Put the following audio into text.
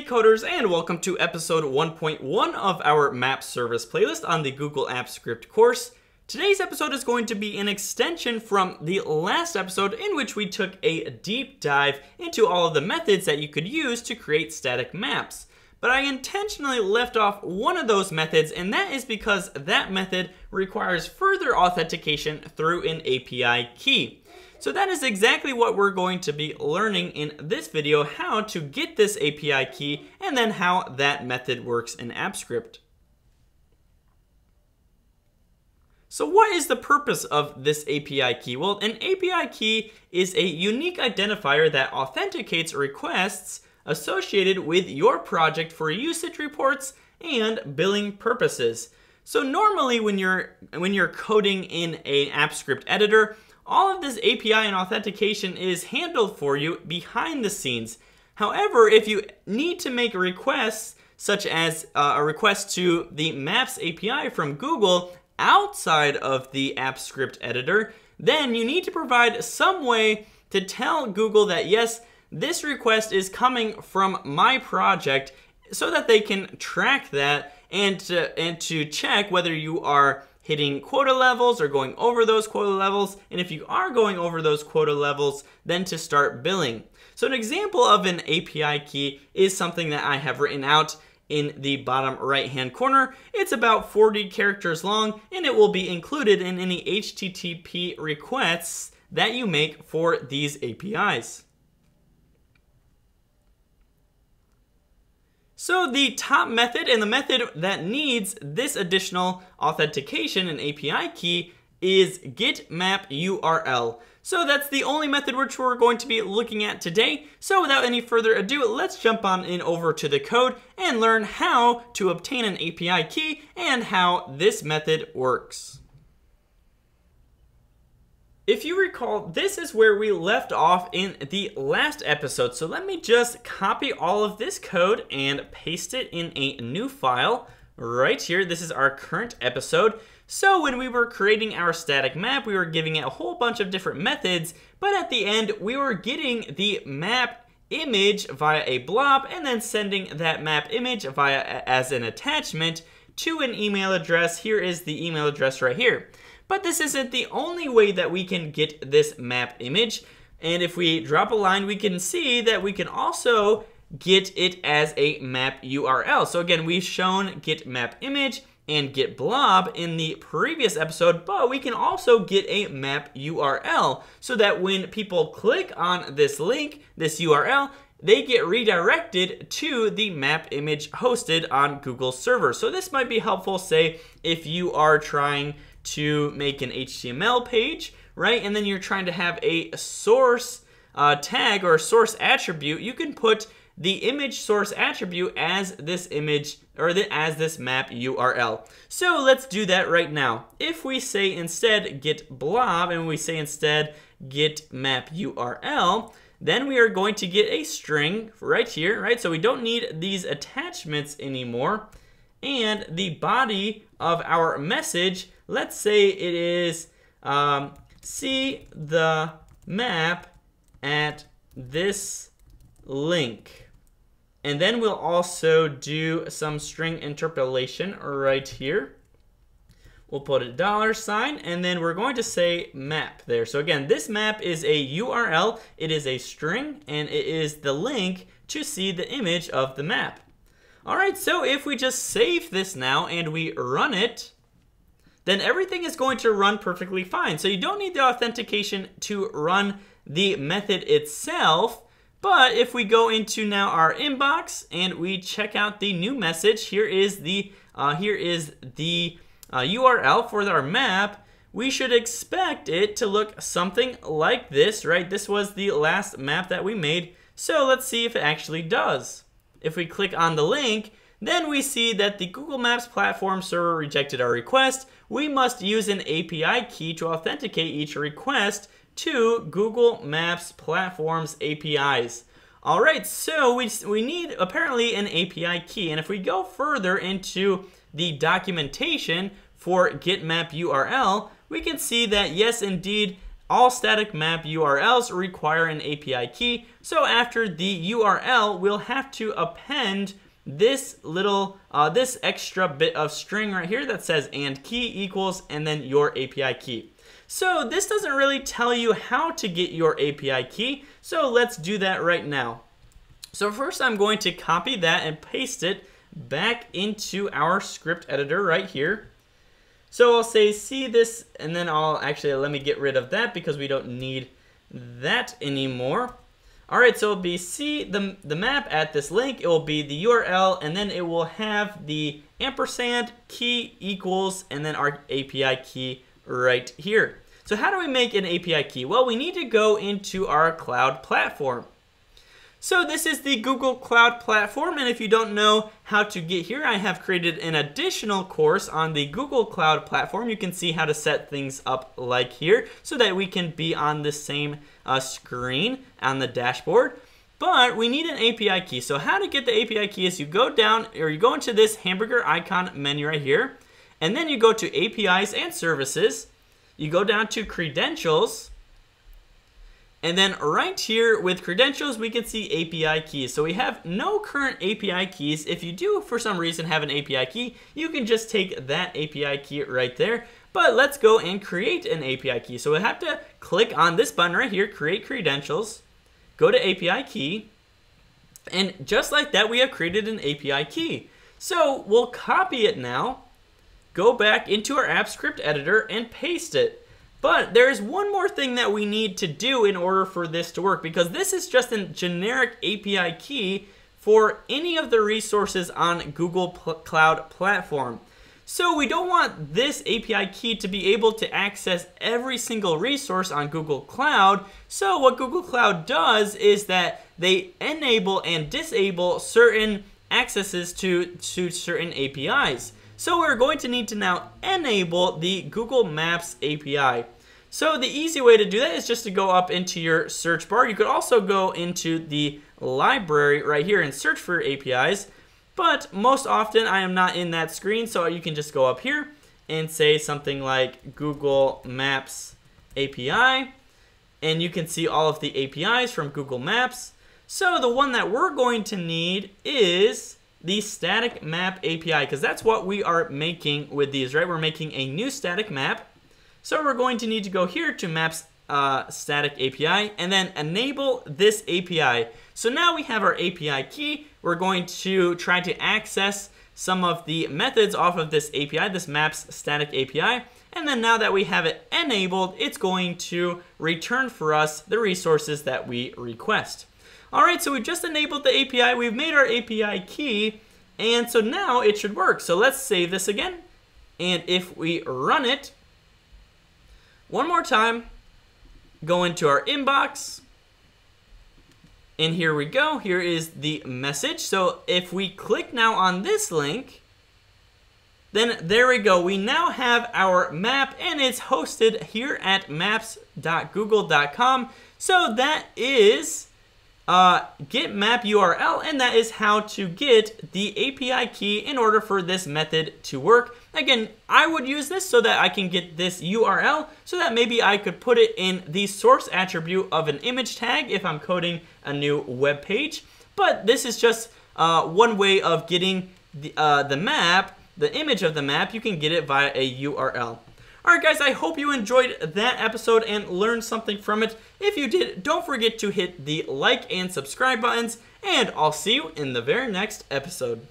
coders, and welcome to episode 1.1 of our map service playlist on the Google Apps Script course. Today's episode is going to be an extension from the last episode in which we took a deep dive into all of the methods that you could use to create static maps. But I intentionally left off one of those methods, and that is because that method requires further authentication through an API key. So that is exactly what we're going to be learning in this video, how to get this API key and then how that method works in Apps Script. So what is the purpose of this API key? Well, an API key is a unique identifier that authenticates requests associated with your project for usage reports and billing purposes. So normally when you're coding in an Apps Script editor, all of this API and authentication is handled for you behind the scenes. However, if you need to make requests, such as a request to the Maps API from Google outside of the Apps Script editor, then you need to provide some way to tell Google that yes, this request is coming from my project so that they can track that and to check whether you are hitting quota levels or going over those quota levels, and if you are going over those quota levels, then to start billing. So an example of an API key is something that I have written out in the bottom right hand corner. It's about 40 characters long, and it will be included in any HTTP requests that you make for these APIs. So the top method and the method that needs this additional authentication and API key is getMapUrl. So that's the only method which we're going to be looking at today. So without any further ado, let's jump on in over to the code and learn how to obtain an API key and how this method works. If you recall, this is where we left off in the last episode. So let me just copy all of this code and paste it in a new file right here. This is our current episode. So when we were creating our static map, we were giving it a whole bunch of different methods, but at the end, we were getting the map image via a blob and then sending that map image as an attachment to an email address. Here is the email address right here. But this isn't the only way that we can get this map image. And if we drop a line, we can see that we can also get it as a map URL. So again, we've shown get map image and get blob in the previous episode, but we can also get a map URL so that when people click on this link, this URL, they get redirected to the map image hosted on Google server. So this might be helpful, say, if you are trying to make an HTML page, right? And then you're trying to have a source tag or a source attribute. You can put the image source attribute as this image or as this map URL. So let's do that right now. If we say instead get blob and we say instead get map URL, then we are going to get a string right here, right? So we don't need these attachments anymore. And the body of our message, let's say it is see the map at this link. And then we'll also do some string interpolation right here. We'll put a $sign and then we're going to say map there. So again, this map is a URL, it is a string, and it is the link to see the image of the map. All right, so if we just save this now and we run it, then everything is going to run perfectly fine. So you don't need the authentication to run the method itself. But if we go into now our inbox and we check out the new message, here is the URL for our map. We should expect it to look something like this, right? This was the last map that we made. So let's see if it actually does. If we click on the link, then we see that the Google Maps platform server rejected our request. We must use an API key to authenticate each request to Google Maps platform's APIs. All right, so we need apparently an API key. And if we go further into the documentation for getMapUrl, we can see that yes, indeed, all static map URLs require an API key. So after the URL, we'll have to append this little, this extra bit of string right here that says and key equals and then your API key. So this doesn't really tell you how to get your API key. So let's do that right now. So first I'm going to copy that and paste it back into our script editor right here. So I'll say see this, and then I'll actually, let me get rid of that because we don't need that anymore. All right, so it'll be see the map at this link, it will be the URL, and then it will have the ampersand key equals, and then our API key right here. So how do we make an API key? Well, we need to go into our cloud platform. So this is the Google Cloud Platform, and if you don't know how to get here, I have created an additional course on the Google Cloud Platform. You can see how to set things up like here so that we can be on the same screen on the dashboard. But we need an API key. So how to get the API key is you go down, or you go into this hamburger icon menu right here, and then you go to APIs and Services. You go down to Credentials, and then right here with credentials, we can see API keys. So we have no current API keys. If you do, for some reason, have an API key, you can just take that API key right there. But let's go and create an API key. So we have to click on this button right here, Create Credentials, go to API Key, and just like that, we have created an API key. So we'll copy it now, go back into our Apps Script editor, and paste it. But there's one more thing that we need to do in order for this to work, because this is just a generic API key for any of the resources on Google Cloud Platform. So we don't want this API key to be able to access every single resource on Google Cloud. So what Google Cloud does is that they enable and disable certain accesses to certain APIs. So we're going to need to now enable the Google Maps API. So the easy way to do that is just to go up into your search bar. You could also go into the library right here and search for APIs. But most often I am not in that screen, so you can just go up here and say something like Google Maps API. And you can see all of the APIs from Google Maps. So the one that we're going to need is the static map API, because that's what we are making with these, right? We're making a new static map. So we're going to need to go here to Maps static API and then enable this API. So now we have our API key. We're going to try to access some of the methods off of this API, this Maps static API. And then now that we have it enabled, it's going to return for us the resources that we request. All right, so we just enabled the API. We've made our API key, and so now it should work. So let's save this again. And if we run it one more time, go into our inbox, and here we go. Here is the message. So if we click now on this link, then there we go. We now have our map, and it's hosted here at maps.google.com. So that is getMapUrl, and that is how to get the API key in order for this method to work. Again, I would use this so that I can get this URL so that maybe I could put it in the source attribute of an image tag if I'm coding a new web page. But this is just one way of getting the map, the image of the map. You can get it via a URL. Alright guys, I hope you enjoyed that episode and learned something from it. If you did, don't forget to hit the like and subscribe buttons, and I'll see you in the very next episode.